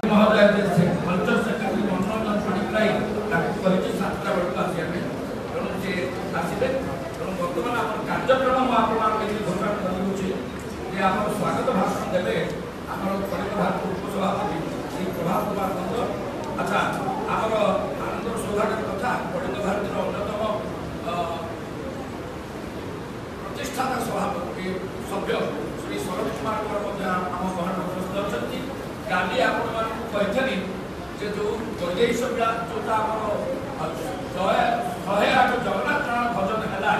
महोदय से culture secretary मनोरंजन पाणिग्राही कही 7टा बेलू आसिया तेणु सी आसवे तेणु बर्तमान आम कार्यक्रम मुझे घोषणा कर स्वागत भाषण देवे आम खड़िक भारत उपसभापति श्री प्रभात कुमार नंद। अच्छा आमर आनंद सौभाग्य कथा खड़िक भारत अन्यतम प्रतिष्ठाता सभापति सभ्य श्री शरद कुमार आम गहन अच्छा काली आपनी जो वैदेश्वर जोटा शहे 8 जगन्नाथ भजन है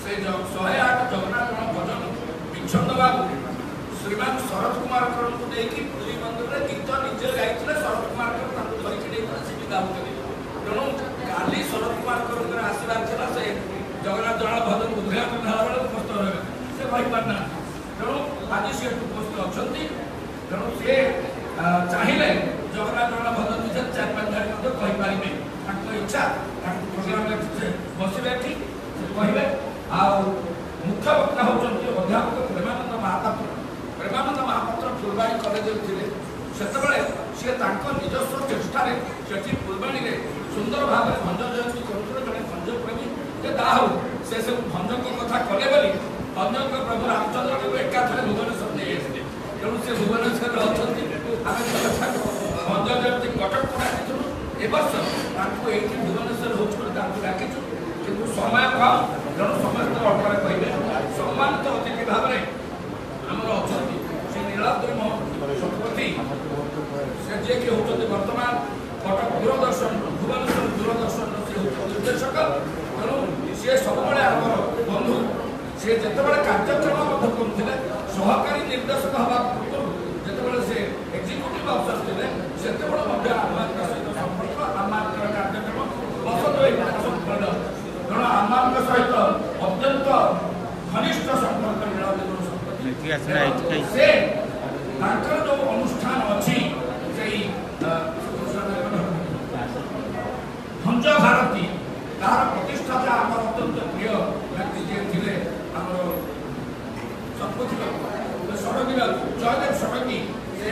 से 108 जगन्नाथ भजन विच्छंद बाबू श्रीमान शरद कुमार को लेकिन पुरी मंदिर में गीत निजे गाई शरद कुमार धरिकी गाँव तेणु काली शरद कुमार आसबार से जगन्नाथ जन भजन उद्घाटन है उपस्थित रहे से पारना तेणु आज सी उपस्थित अच्छा तेणु सी चाहिए जगन्नाथ जन भजन विषय 4-5 गाड़ी कहींपारे इच्छा प्रोग्राम बसवे कहे आ मुख्य वक्ता होती अध्यापक प्रेमानंद महापात्र फुलबाणी कलेज थे से निजस्व चेष्टार से फुलबाणी में सुंदर भाव में भंज जयंती करुले जड़े भंजप्रेमी हो से सब भंजक कथा कले भंजक प्रभु रामचंद्र को एकाथरे भुवनेश्वर नहीं आते तेणु से भुवनेश्वर अच्छा भंज जयंती कटक को ए वर्ष ये भुवनेश्वर डाकिचु कि समय कम तेणु समस्त अल्पे कहे सम्मानित अतिथि भाव में आमर अच्छा श्री नीलाद्री शतपथी से जी कि होती बर्तमान कटक दूरदर्शन भुवनेश्वर दूरदर्शन से निर्देशक तेणु सी सब आमर बंधु सी जिते कार्यक्रम करुले सहकारी निर्देशक हवा पूर्व जिते से एक्जिक्यूटिव अफिसर थे से सहित संपर्क आम कार्यक्रम बसंत तेणु आम सहित अत्यंत घनिष्ठ संपर्क नीलाद्री से जो अनुष्ठान अच्छी भंज भारती तार प्रतिष्ठाता आम अत्यंत प्रिय व्यक्ति जी थे आम शतपथी षडंगी जयदेव षडंगी से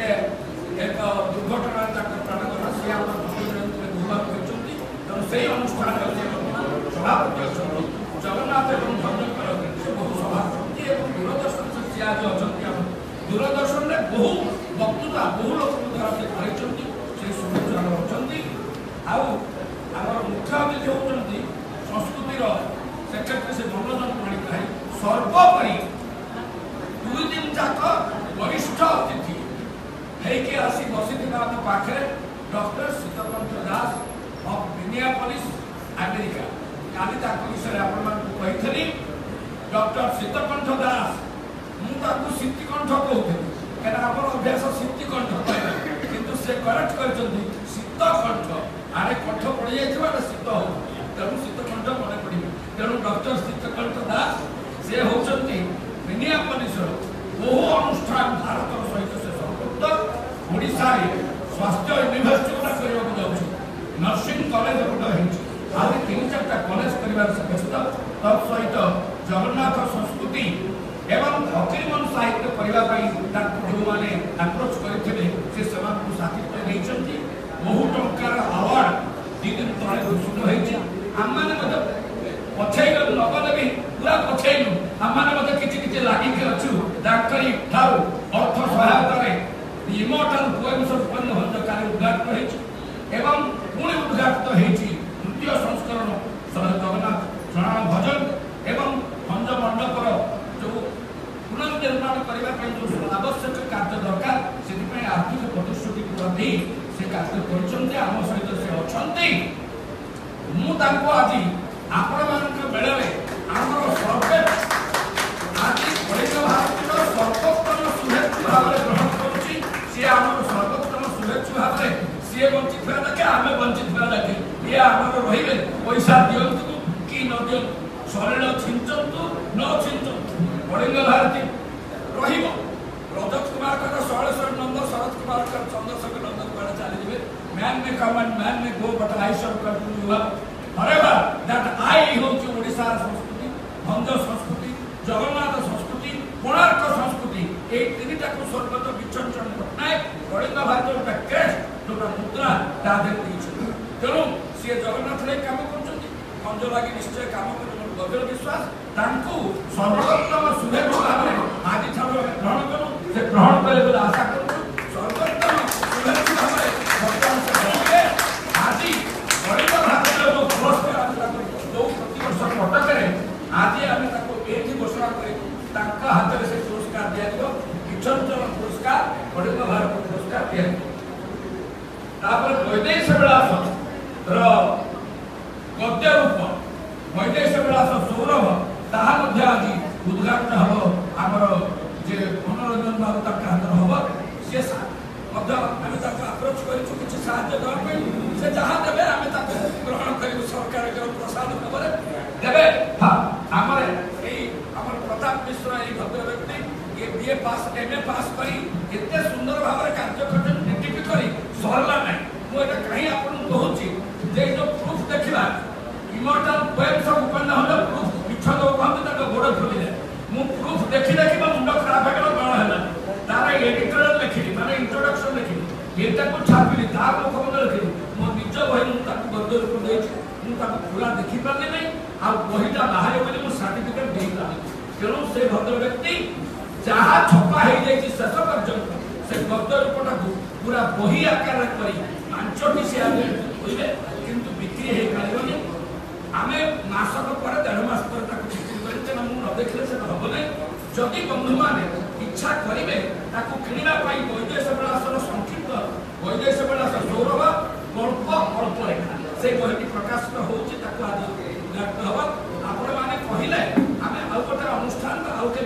एक दुर्घटना प्राण गला सी आम गुरुवार होती तेणु से अनुष्ठान सभापति अच्छा जगन्नाथ एवं भंजकर बहु सभापति दूरदर्शन से सी आज अच्छा दूरदर्शन में बहु वक्तृता बहु लोक द्वारा से कही सुविचार अच्छा आमर मुख्य अतिथि होती संस्कृतिर सेक्रेटरी से मनोरंजन पाणिग्राही सर्वोपरि 2 दिन जाक वरिष्ठ अतिथि होके आसी बसी आम पाखे doctor Shitikantha Das of Minneapolis America काली विषय आपड़ी डॉक्टर शीतकंठ दास मुझे शीतिकंठ कहती कहीं आम अभ्यास शीतिकंठ किंतु से करेक्ट कर शीतकंठ आड़े कंठ पड़ जाए शीत हो तेणु शीतकंठ मन पड़े तेणु डॉक्टर शीतकंठ दास से होती मिनियापोलिस बहु अनुष्ठान भारत सहित से संपुक्त ओडिशा स्वास्थ्य यूनिभर्सिटी गुड़ा करने जाऊँ नर्सिंग कॉलेज गोटे आज 3-4टा कॉलेज कर व्यस्त तत्सहित जगन्नाथ संस्कृति एवं फकीरमोहन साहित्य करने जो मैंने अप्रोच करते साथित्य नहीं बहु टंकार अवार्ड 2 दिन तले घोषित आम पछेल नगले भी पूरा पछेलु आम कि लागिक अच्छु डाक्तरी ठार अर्थ सहायतार इमोर्टाल पोएम्स ऑफ भंज कार्य उद्घाटित एवं पुणी उद्घाटित होती 3य संस्करण जगन्नाथ जन भजन एवं भंज मंडपर जो पुनर्निर्माण करने जो आवश्यक कार्य दरकार से आर्थिक प्रतिश्रुति पूरा नहीं से कार्य करम सहित से अच्छा आज आपण बेले आमर सर्वे आज खड़िक भारत सर्वोत्तम शुभेच्छु भाव ग्रहण करुच्ची सी आम सर्वोत्तम शुभेच्छु भाव सी बंचित देखे आम बंचित देखे ये आमर रे पैसा दिंतु कि न दिं शरीर छिंचतु न छिंचतु खड़िक भारती रजत कुमार शैलेश्वर नंद शरद कुमार चंद्रशेखर नंदन कड़े चली मैन में कम and men may go but I shall continue forever that I होची ओडिशा संस्कृति भंज संस्कृति जगन्नाथ संस्कृति कोणार्क संस्कृति ये 3टा को स्वर्गत विचंचन पट्टनायक कलिंग भारत गोटे क्रेस्ट तेणु सी जगन्नाथ कम कर लगे निश्चय कम कर गभीर विश्वास सर्वोत्तम शुभेच्छा भाव आज ग्रहण करूँ से ग्रहण करे आशा करूँ सर्वोत्तम शुभेच्छा भाव आज गरीब भारत जो पुरस्कार जो प्रतिवर्ष कटक आज आम घोषणा कर हाथ में से पुरस्कार दिया किशोर पुरस्कार गरीब भारत पुरस्कार दिया वैदेश विलास गद्य रूप वैदेश विलास सौरभ ताज उद्घाटन हम आमर जे मनोरंजन बाबू हाथ हम सी अप्रोच कर जहाँ देवे आम ग्रहण कर सरकार प्रसाद भाव देवे आमर प्रताप मिश्र ये भद्र व्यक्ति ये बीए पास एमए पास कर सुंदर भाव कार्य डिटिपी कर सरला ना मुझे कहीं आपको कहूँ जो प्रूफ देखा इमोर्टाल वेब्स ऑफ उपन्यास प्रूफ मिछ दो कहते गोड़ खोली जाए प्रूफ देखी देखी मुंड खराब हो गला है तार एडिटोरियल लिखी माने इंट्रोडक्शन लिखी ये छापी तार मुखपत्र लिखी मो निज बही मुझे गद्य रूप मुझे पूरा देखी पारे नहीं आ बहीटा बाहर बोली मुझे सर्टिफिकेट दे पारे तेणु से भद्र व्यक्ति जहाँ छपा हो जाए शेष पर्यटन से गद्य रूपटा पूरा बही आकार कर पांचटी से बोले किंतु बिक्री हो पारे आम मासक पर 1.5 मास पर बिक्री कर न देखले से हम ना जदि बंधु मैंने इच्छा करेंगे किणवाई वैदेश विलासर संक्षिप्त वैदेश विलास सौरभ गल्प अल्प रेखा से बहीटी प्रकाशित होती आज उद्घाटन हम आपण मैंने कहले आम आउ गोटे अनुष्ठान आउ के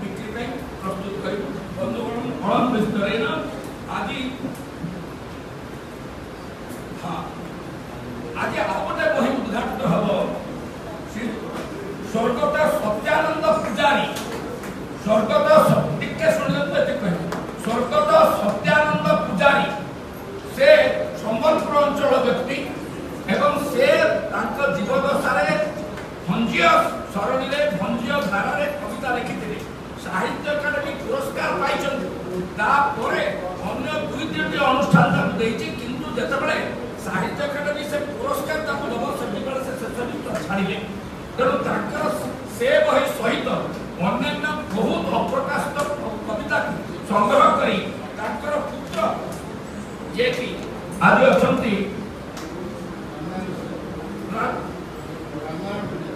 बिक्री प्रस्तुत करूँ बंधुगण कलम विस्तरेण आज हाँ आज आउ गोटे बही उद्घाटित हम स्वर्गत सत्यानंद पूजारी स्वर्गत टिके स्वर्गत सत्यानंद पूजारी से संबलपुर अंचल व्यक्ति एवं से जीवदशा भंजीय सरणी भंजीय धारा कविता लिखी साहित्य अकादेमी पुरस्कार पाई अन्य 2-3 अनुष्ठान किंतु जिते साहित्य अकादेमी से पुरस्कार दब से शेष छाड़े तेणु से बही सहित अन्य बहुत अप्रकाशित कविता संग्रह कर पुत्र जे कि आज अच्छा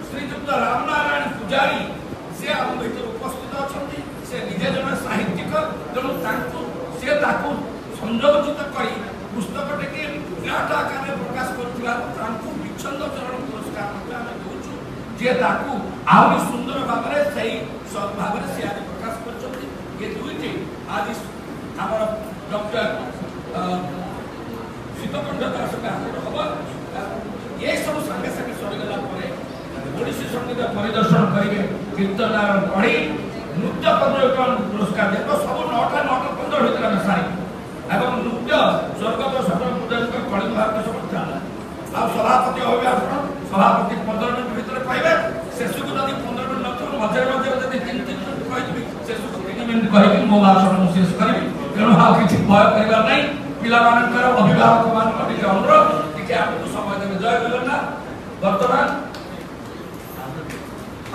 श्रीजुक्त रामनारायण पूजारी से आम भर उपस्थित अच्छा से निजे जन साहित्यिक तेणु से संयोजित कर पुस्तक टे विराट आकार प्रकाश कर विच्छंद चरण पुरस्कार दूचु जे आहरी सुंदर भाव में भाव से आज प्रकाश कर दुईटी आज आम डॉक्टर शीतकंठ दास हम ये सब संगे संगे सरीगला ओडिसी संगीत परिदर्शन करेंगे कीर्तनार पढ़ी नृत्य पर्यटन पुरस्कार देखो सब 9:15 होता है सारी एवं नृत्य स्वर्गत सफल पूजन कलिंग भारत समस्या आ सभापति अभिभाषण सभापति 15 मिनट भीतर कहबे शेष को यदि 15 मिनट नथो मझे मझे यदि 3 मिनट कहबी शेष को 3 मिनट कहबी मो भाषण शेष करबी तेणु आ किछि भय करबार नहीं पिला मानकर अभिभावक मान टिके अनुरोध टिके आपको समय देबे जय जगन्नाथ वर्तमान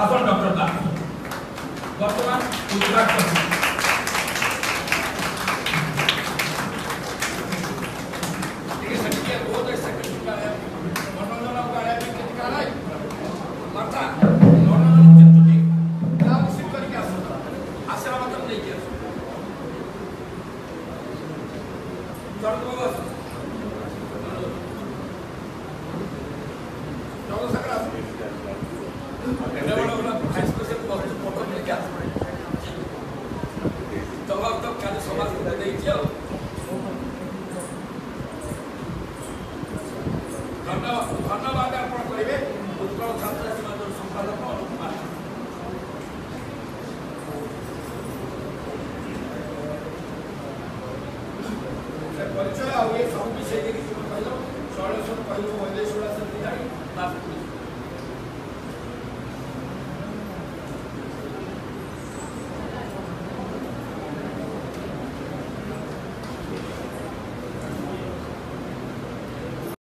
अपन डॉक्टर दास वर्तमान उद्घाटन धन्यवाद अर्पण करेंगे उत्कल छात्र समाज संपादक अनुकुमार परिचय आ सब विषय कहल शैलेश्वर कहल वैदेश